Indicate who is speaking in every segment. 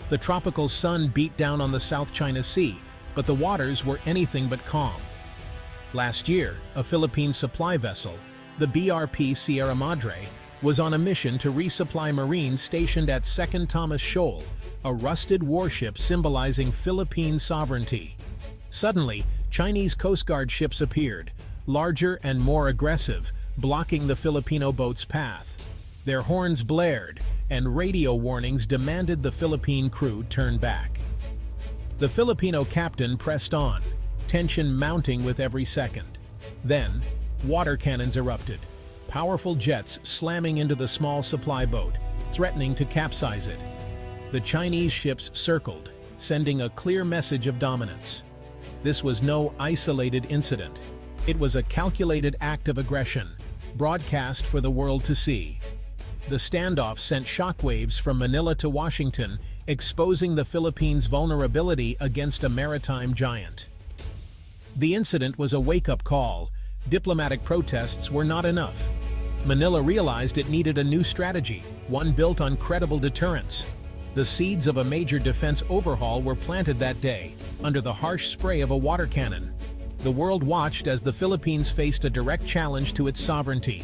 Speaker 1: The tropical sun beat down on the South China Sea, but the waters were anything but calm. Last year, a Philippine supply vessel, the BRP Sierra Madre, was on a mission to resupply Marines stationed at Second Thomas Shoal, a rusted warship symbolizing Philippine sovereignty. Suddenly, Chinese Coast Guard ships appeared, larger and more aggressive, blocking the Filipino boat's path. Their horns blared, and radio warnings demanded the Philippine crew turn back. The Filipino captain pressed on, tension mounting with every second. Then, water cannons erupted, powerful jets slamming into the small supply boat, threatening to capsize it. The Chinese ships circled, sending a clear message of dominance. This was no isolated incident. It was a calculated act of aggression, broadcast for the world to see. The standoff sent shockwaves from Manila to Washington, exposing the Philippines' vulnerability against a maritime giant. The incident was a wake-up call. Diplomatic protests were not enough. Manila realized it needed a new strategy, one built on credible deterrence. The seeds of a major defense overhaul were planted that day, under the harsh spray of a water cannon. The world watched as the Philippines faced a direct challenge to its sovereignty.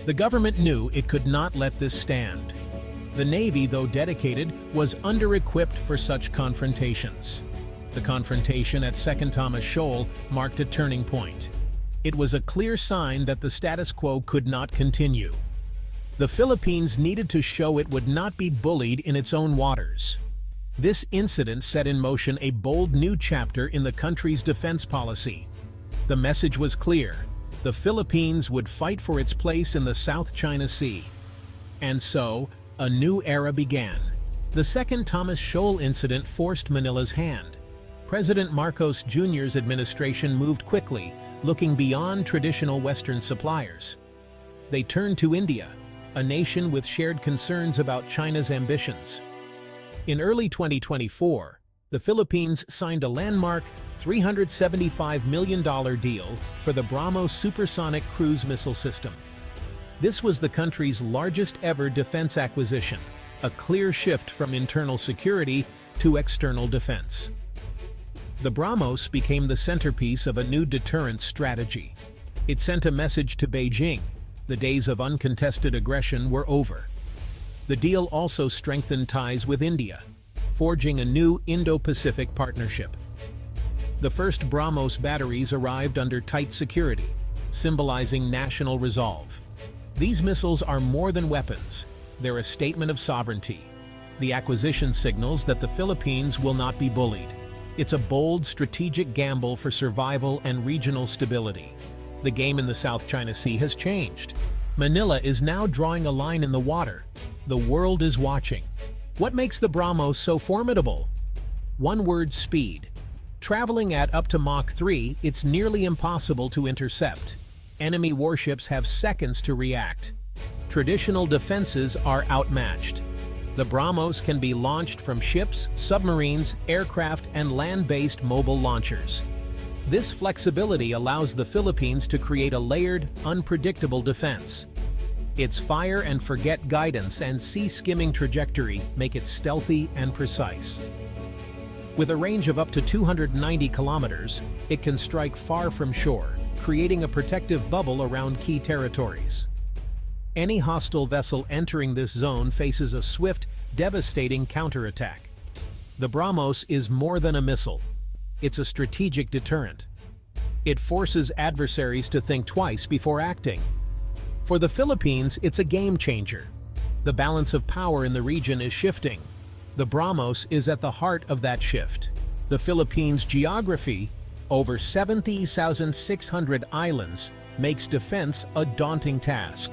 Speaker 1: The government knew it could not let this stand. The Navy, though dedicated, was under-equipped for such confrontations. The confrontation at Second Thomas Shoal marked a turning point. It was a clear sign that the status quo could not continue. The Philippines needed to show it would not be bullied in its own waters. This incident set in motion a bold new chapter in the country's defense policy. The message was clear: the Philippines would fight for its place in the South China Sea. And so, a new era began. The Second Thomas Shoal incident forced Manila's hand. President Marcos Jr.'s administration moved quickly, looking beyond traditional Western suppliers. They turned to India, a nation with shared concerns about China's ambitions. In early 2024, the Philippines signed a landmark $375 million deal for the BrahMos supersonic cruise missile system. This was the country's largest ever defense acquisition, a clear shift from internal security to external defense. The BrahMos became the centerpiece of a new deterrence strategy. It sent a message to Beijing: the days of uncontested aggression were over. The deal also strengthened ties with India, forging a new Indo-Pacific partnership. The first BrahMos batteries arrived under tight security, symbolizing national resolve. These missiles are more than weapons. They're a statement of sovereignty. The acquisition signals that the Philippines will not be bullied. It's a bold, strategic gamble for survival and regional stability. The game in the South China Sea has changed. Manila is now drawing a line in the water. The world is watching. What makes the BrahMos so formidable? One word: speed. Traveling at up to Mach 3, it's nearly impossible to intercept. Enemy warships have seconds to react. Traditional defenses are outmatched. The BrahMos can be launched from ships, submarines, aircraft, and land-based mobile launchers. This flexibility allows the Philippines to create a layered, unpredictable defense. Its fire-and-forget guidance and sea-skimming trajectory make it stealthy and precise. With a range of up to 290 kilometers, it can strike far from shore, creating a protective bubble around key territories. Any hostile vessel entering this zone faces a swift, devastating counterattack. The BrahMos is more than a missile. It's a strategic deterrent. It forces adversaries to think twice before acting. For the Philippines, it's a game changer. The balance of power in the region is shifting. The BrahMos is at the heart of that shift. The Philippines' geography, over 70,600 islands, makes defense a daunting task.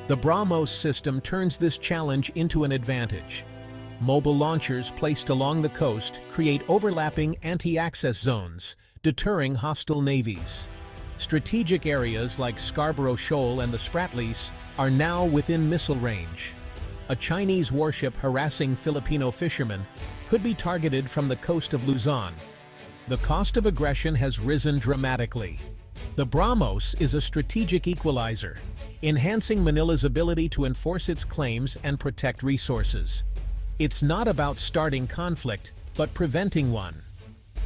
Speaker 1: The BrahMos system turns this challenge into an advantage. Mobile launchers placed along the coast create overlapping anti-access zones, deterring hostile navies. Strategic areas like Scarborough Shoal and the Spratlys are now within missile range. A Chinese warship harassing Filipino fishermen could be targeted from the coast of Luzon. The cost of aggression has risen dramatically. The BrahMos is a strategic equalizer, enhancing Manila's ability to enforce its claims and protect resources. It's not about starting conflict, but preventing one.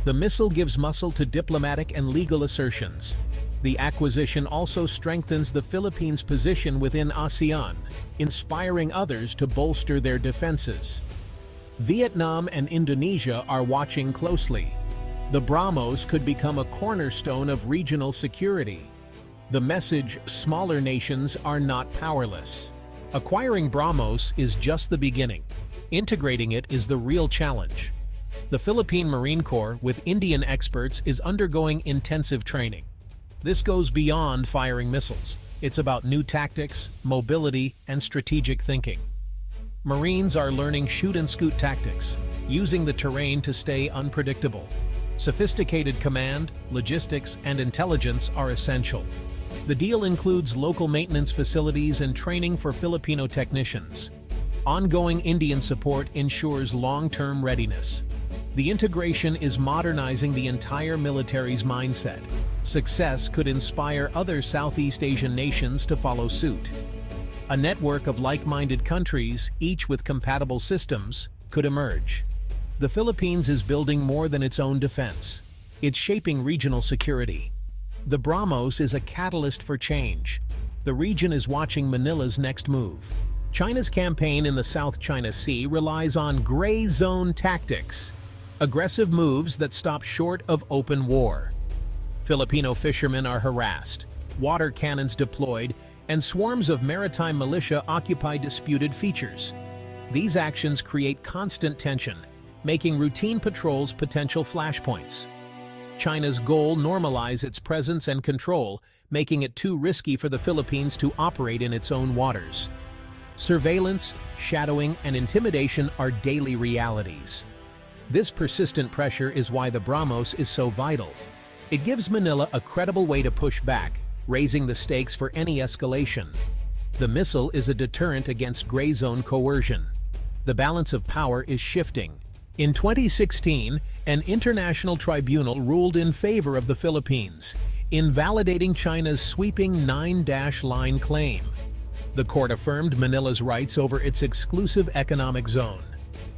Speaker 1: The missile gives muscle to diplomatic and legal assertions. The acquisition also strengthens the Philippines' position within ASEAN, inspiring others to bolster their defenses. Vietnam and Indonesia are watching closely. The BrahMos could become a cornerstone of regional security. The message, smaller nations are not powerless. Acquiring BrahMos is just the beginning. Integrating it is the real challenge. The Philippine Marine Corps, with Indian experts, is undergoing intensive training. This goes beyond firing missiles. It's about new tactics, mobility, and strategic thinking. Marines are learning shoot-and-scoot tactics, using the terrain to stay unpredictable. Sophisticated command, logistics, and intelligence are essential. The deal includes local maintenance facilities and training for Filipino technicians. Ongoing Indian support ensures long-term readiness. The integration is modernizing the entire military's mindset. Success could inspire other Southeast Asian nations to follow suit. A network of like-minded countries, each with compatible systems, could emerge. The Philippines is building more than its own defense. It's shaping regional security. The BrahMos is a catalyst for change. The region is watching Manila's next move. China's campaign in the South China Sea relies on gray zone tactics, aggressive moves that stop short of open war. Filipino fishermen are harassed, water cannons deployed, and swarms of maritime militia occupy disputed features. These actions create constant tension, making routine patrols potential flashpoints. China's goal normalize its presence and control, making it too risky for the Philippines to operate in its own waters. Surveillance, shadowing, and intimidation are daily realities. This persistent pressure is why the BrahMos is so vital. It gives Manila a credible way to push back, raising the stakes for any escalation. The missile is a deterrent against gray zone coercion. The balance of power is shifting. In 2016, an international tribunal ruled in favor of the Philippines, invalidating China's sweeping 9-line claim. The court affirmed Manila's rights over its exclusive economic zone.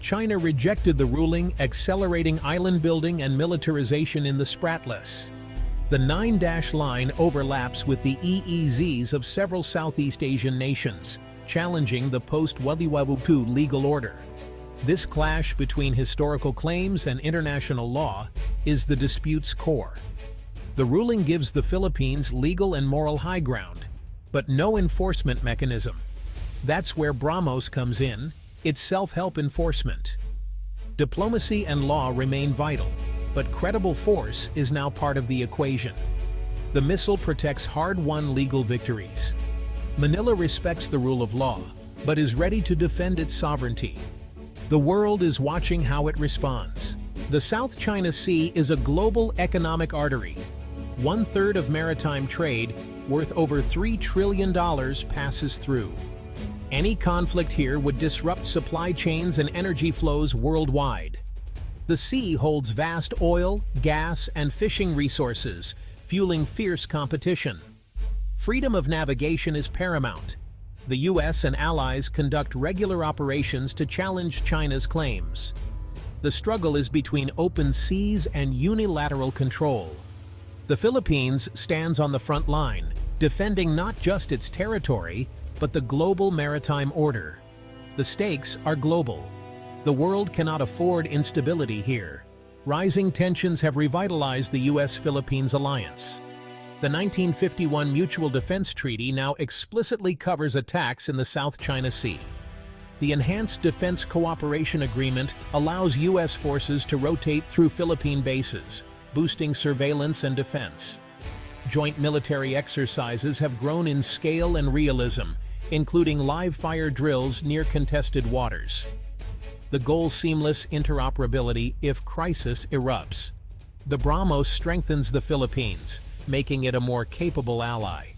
Speaker 1: China rejected the ruling, accelerating island building and militarization in the Spratlys. The 9-line overlaps with the EEZs of several Southeast Asian nations, challenging the post-Waliwawu II legal order. This clash between historical claims and international law is the dispute's core. The ruling gives the Philippines legal and moral high ground, but no enforcement mechanism. That's where BrahMos comes in, its self-help enforcement. Diplomacy and law remain vital, but credible force is now part of the equation. The missile protects hard-won legal victories. Manila respects the rule of law, but is ready to defend its sovereignty. The world is watching how it responds. The South China Sea is a global economic artery. 1/3 of maritime trade, worth over $3 trillion, passes through. Any conflict here would disrupt supply chains and energy flows worldwide. The sea holds vast oil, gas, and fishing resources, fueling fierce competition. Freedom of navigation is paramount. The U.S. and allies conduct regular operations to challenge China's claims. The struggle is between open seas and unilateral control. The Philippines stands on the front line, defending not just its territory, but the global maritime order. The stakes are global. The world cannot afford instability here. Rising tensions have revitalized the U.S.-Philippines alliance. The 1951 Mutual Defense Treaty now explicitly covers attacks in the South China Sea. The Enhanced Defense Cooperation Agreement allows U.S. forces to rotate through Philippine bases, boosting surveillance and defense. Joint military exercises have grown in scale and realism, including live-fire drills near contested waters. The goal: seamless interoperability if crisis erupts. The BrahMos strengthens the Philippines, making it a more capable ally.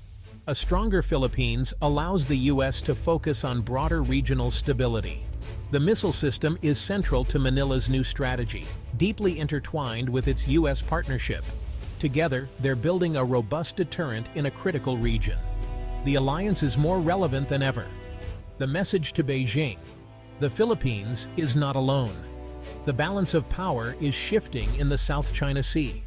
Speaker 1: A stronger Philippines allows the U.S. to focus on broader regional stability. The missile system is central to Manila's new strategy, deeply intertwined with its U.S. partnership. Together, they're building a robust deterrent in a critical region. The alliance is more relevant than ever. The message to Beijing: The Philippines is not alone. The balance of power is shifting in the South China Sea.